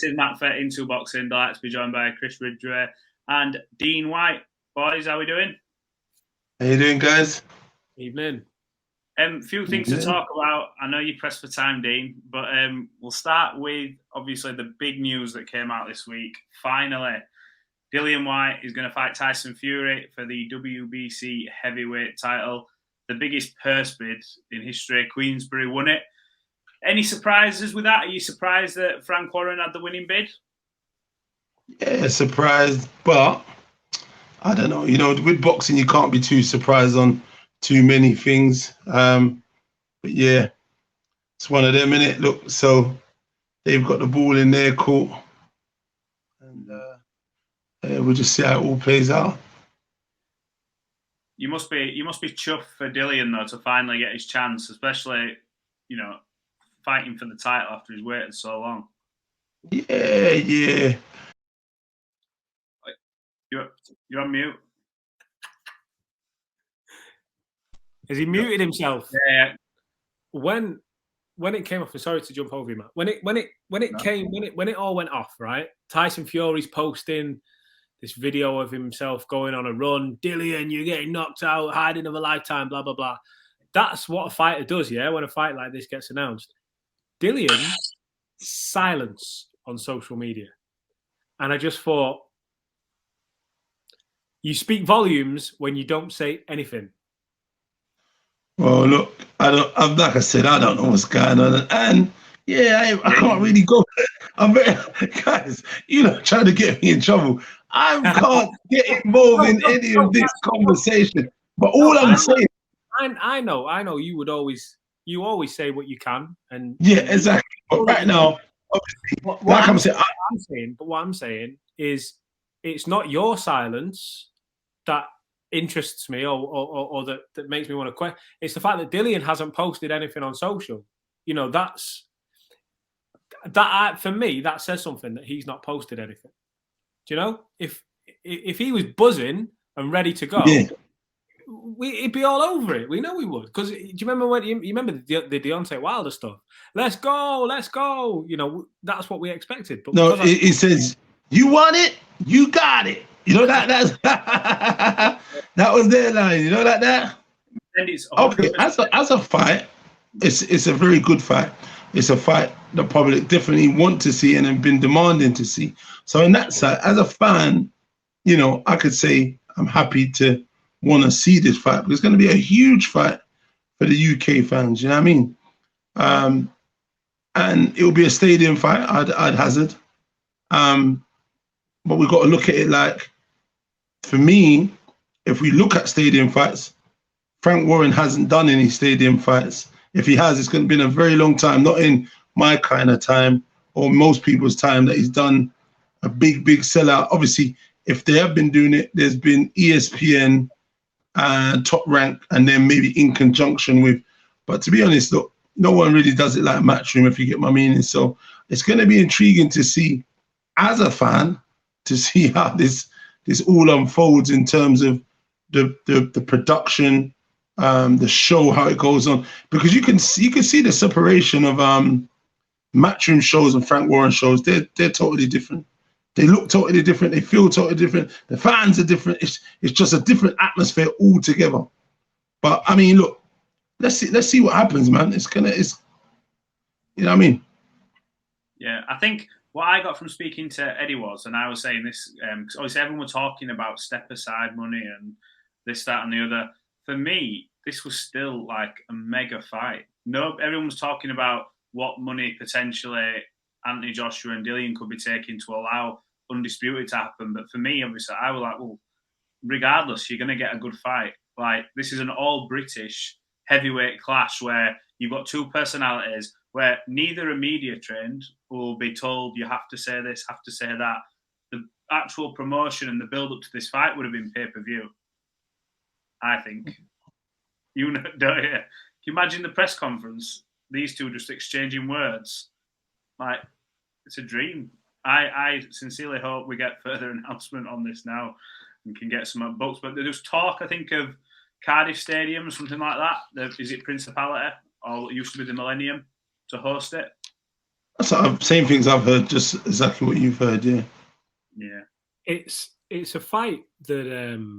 This is Matt Fett, Into Boxing. Delighted to be joined by Chris Ridgway and Dillian Whyte. Boys, how we doing? How you doing, guys? Evening. Few things to talk about. I know you're pressed for time, Dean, but we'll start with, obviously, the big news that came out this week. Finally, Dillian Whyte is going to fight Tyson Fury for the WBC heavyweight title. The biggest purse bid in history. Queensbury won it. Any surprises with that? Are you surprised that Frank Warren had the winning bid? Yeah, surprised, but I don't know. You know, with boxing, you can't be too surprised on too many things. But yeah, it's one of them, innit? Look, so they've got the ball in their court, and we'll just see how it all plays out. You must be chuffed for Dillian though to finally get his chance, especially fighting for the title after he's waited so long. Yeah. You're on mute. Has he muted himself? Yeah. When it came off, sorry to jump over you, Matt. When it all went off, right? Tyson Fury's posting this video of himself going on a run. Dillian, you're getting knocked out, hiding of a lifetime, blah blah blah. That's what a fighter does, yeah. When a fight like this gets announced, Dillon Silence on social media, and I just thought, you speak volumes when you don't say anything. Well, look, like I said, I don't know what's going on, and yeah, I can't really go. Guys, trying to get me in trouble. I can't get involved in any of this conversation. But all I'm saying, I know you always say what you can, and yeah, exactly. But right now, obviously, what I'm saying is, it's not your silence that interests me or that makes me want to quit. It's the fact that Dillian hasn't posted anything on social. For me, that says something, that he's not posted anything. Do you know? If he was buzzing and ready to go, yeah, he'd be all over it. We know he would. Because do you remember when you remember the Deontay Wilder stuff? Let's go. That's what we expected. But no, it says, you want it, you got it. That's that was their line. That. Okay, as a fight, it's a very good fight. It's a fight the public definitely want to see and have been demanding to see. So in that side, as a fan, I could say I'm happy to want to see this fight, because it's going to be a huge fight for the UK fans. You know what I mean? And it will be a stadium fight, I'd hazard. But we've got to look at it like, for me, if we look at stadium fights, Frank Warren hasn't done any stadium fights. If he has, it's going to be in a very long time, not in my kind of time or most people's time, that he's done a big sellout. Obviously, if they have been doing it, there's been ESPN, Top Rank, and then maybe in conjunction with. But to be honest, look, no one really does it like Matchroom, if you get my meaning. So it's going to be intriguing to see, as a fan, to see how this all unfolds in terms of the production, the show, how it goes on, because you can see the separation of Matchroom shows and Frank Warren shows. They're totally different. They look totally different. They feel totally different. The fans are different. It's just a different atmosphere altogether. But I mean, look, let's see what happens, man. It's you know what I mean? Yeah, I think what I got from speaking to Eddie was, and I was saying this, because obviously everyone was talking about step aside money and this, that, and the other. For me, this was still like a mega fight. No, everyone was talking about what money potentially Anthony Joshua and Dillian could be taking to allow Undisputed to happen. But for me, obviously, I was like, well, regardless, you're going to get a good fight. Like, this is an all-British heavyweight clash where you've got two personalities, where neither are media trained, will be told you have to say this, have to say that. The actual promotion and the build-up to this fight would have been pay-per-view, I think. Don't you? Can you imagine the press conference? These two just exchanging words. Like, it's a dream. I sincerely hope we get further announcement on this now and can get some books. But there's talk, I think, of Cardiff Stadium or something like that. Is it Principality, or it used to be the Millennium, to host it? Same things I've heard, just exactly what you've heard. Yeah. Yeah. It's a fight that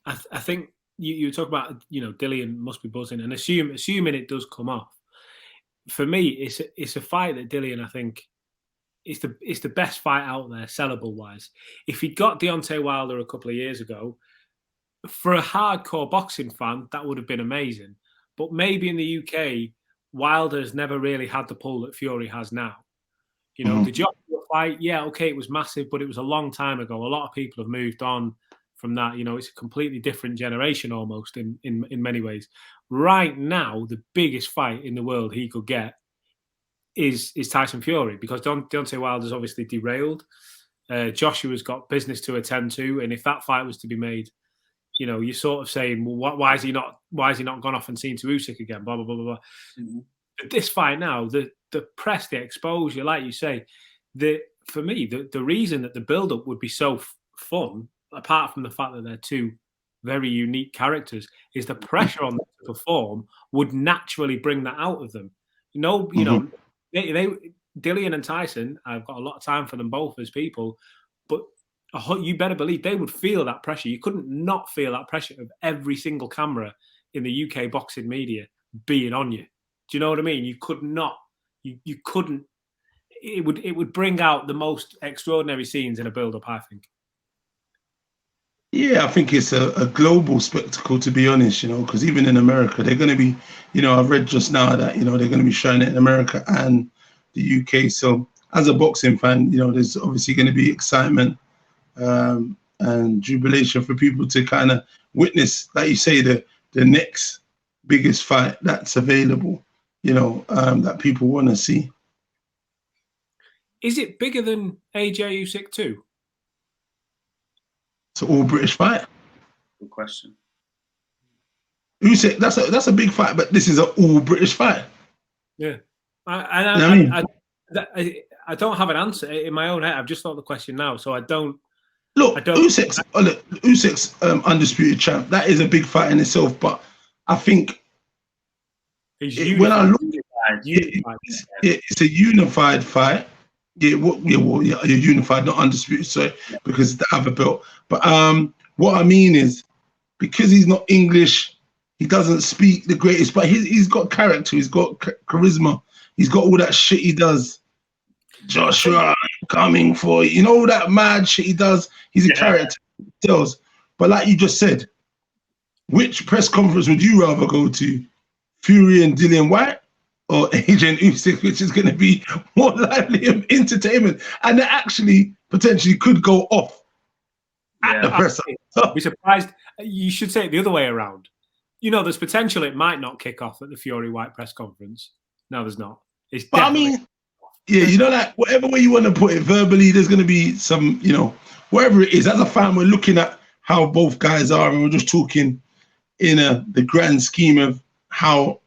I think you talk about. Dillian must be buzzing, and assuming it does come off. For me, it's a fight that Dillian, I think, it's the best fight out there, sellable wise. If he'd got Deontay Wilder a couple of years ago, for a hardcore boxing fan, that would have been amazing. But maybe in the UK, Wilder's never really had the pull that Fury has now. The Joshua fight, yeah, okay, it was massive, but it was a long time ago. A lot of people have moved on from that. It's a completely different generation almost in many ways. Right now, the biggest fight in the world he could get is Tyson Fury, because Deontay Wilder's obviously derailed. Joshua's got business to attend to, and if that fight was to be made, you're sort of saying, well, why is he not gone off and seen to Usyk again? Blah blah blah blah. Mm-hmm. But this fight now, the press, the exposure, like you say, for me, the reason that the build-up would be so fun, apart from the fact that they're two very unique characters, is the pressure on them to perform would naturally bring that out of them. Dillian and Tyson, I've got a lot of time for them both as people, but you better believe they would feel that pressure. You couldn't not feel that pressure of every single camera in the UK boxing media being on you. Do you know what I mean? You could not. You couldn't. It would bring out the most extraordinary scenes in a build-up, I think. Yeah, I think it's a global spectacle, to be honest, because even in America, they're going to be, I've read just now that, they're going to be showing it in America and the UK. So as a boxing fan, there's obviously going to be excitement and jubilation for people to kind of witness, like you say, the next biggest fight that's available, that people want to see. Is it bigger than AJ Usyk too? It's an all British fight. Good question. Usyk, that's a big fight, but this is an all British fight. Yeah, I don't have an answer in my own head. I've just thought the question now, so I don't. Look, Usyk's undisputed champ. That is a big fight in itself, but I think when I look, it's a unified fight. Yeah, you're unified, not undisputed. So because it's the other belt. But what I mean is, because he's not English, he doesn't speak the greatest. But he's got character. He's got charisma. He's got all that shit he does. Joshua coming for you, all that mad shit he does. He's a character. Tells. But like you just said, which press conference would you rather go to, Fury and Dillian Whyte, or AJ and Usyk, which is going to be more lively of entertainment, and it actually potentially could go off at the press. I'd be surprised. You should say it the other way around. There's potential it might not kick off at the Fury Whyte press conference. No, there's not. It's but I mean, yeah, like whatever way you want to put it, verbally, there's going to be some, whatever it is. As a fan, we're looking at how both guys are, and we're just talking in the grand scheme of how,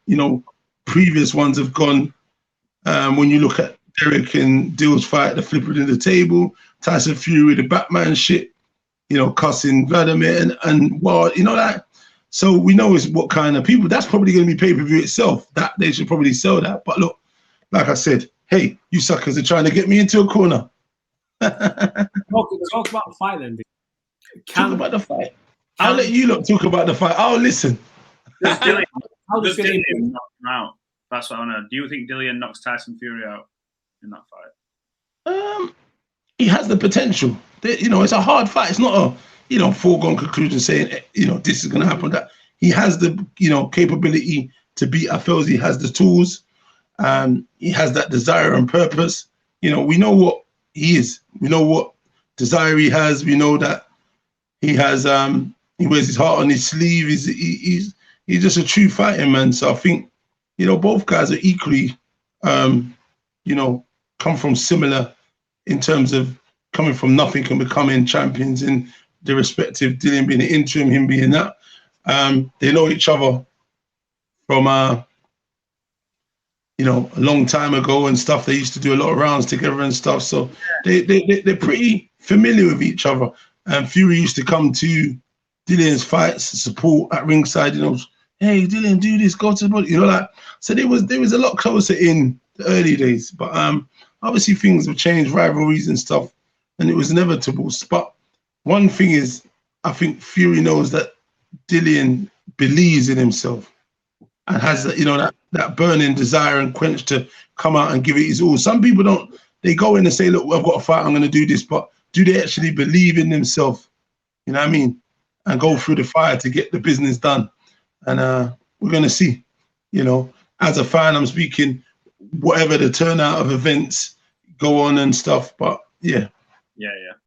previous ones have gone. When you look at Derek and Dill's fight, the flipping of the table, Tyson Fury, the Batman shit, cussing Vladimir and Wild, that. So we know is what kind of people. That's probably going to be pay-per-view itself. That they should probably sell that. But look, like I said, hey, you suckers are trying to get me into a corner. Talk about the fight then. Talk about the fight. I'll let you lot talk about the fight. I'll listen. Does Dillian knock him out? That's what I know. Do you think Dillian knocks Tyson Fury out in that fight? He has the potential. It's a hard fight. It's not a foregone conclusion saying this is going to happen. That he has the capability to beat Affelsi. He has the tools. He has that desire and purpose. We know what he is. We know what desire he has. We know that he has. He wears his heart on his sleeve. He's just a true fighting man. So I think both guys are equally come from similar in terms of coming from nothing and becoming champions in their respective. Dillian being an interim, him being that. They know each other from a long time ago and stuff. They used to do a lot of rounds together and stuff. So they're pretty familiar with each other. And Fury used to come to Dillian's fights, support at ringside, hey, Dillian, do this, go to the body, you know, like, so there was a lot closer in the early days, but obviously things have changed, rivalries and stuff, and it was inevitable. But one thing is, I think Fury knows that Dillian believes in himself and has that, you know, that burning desire and quench to come out and give it his all. Some people don't, they go in and say, look, I've got a fight, I'm going to do this, but do they actually believe in themselves? You know what I mean? And go through the fire to get the business done. And we're going to see, you know, as a fan, I'm speaking, whatever the turnout of events go on and stuff, but yeah. Yeah.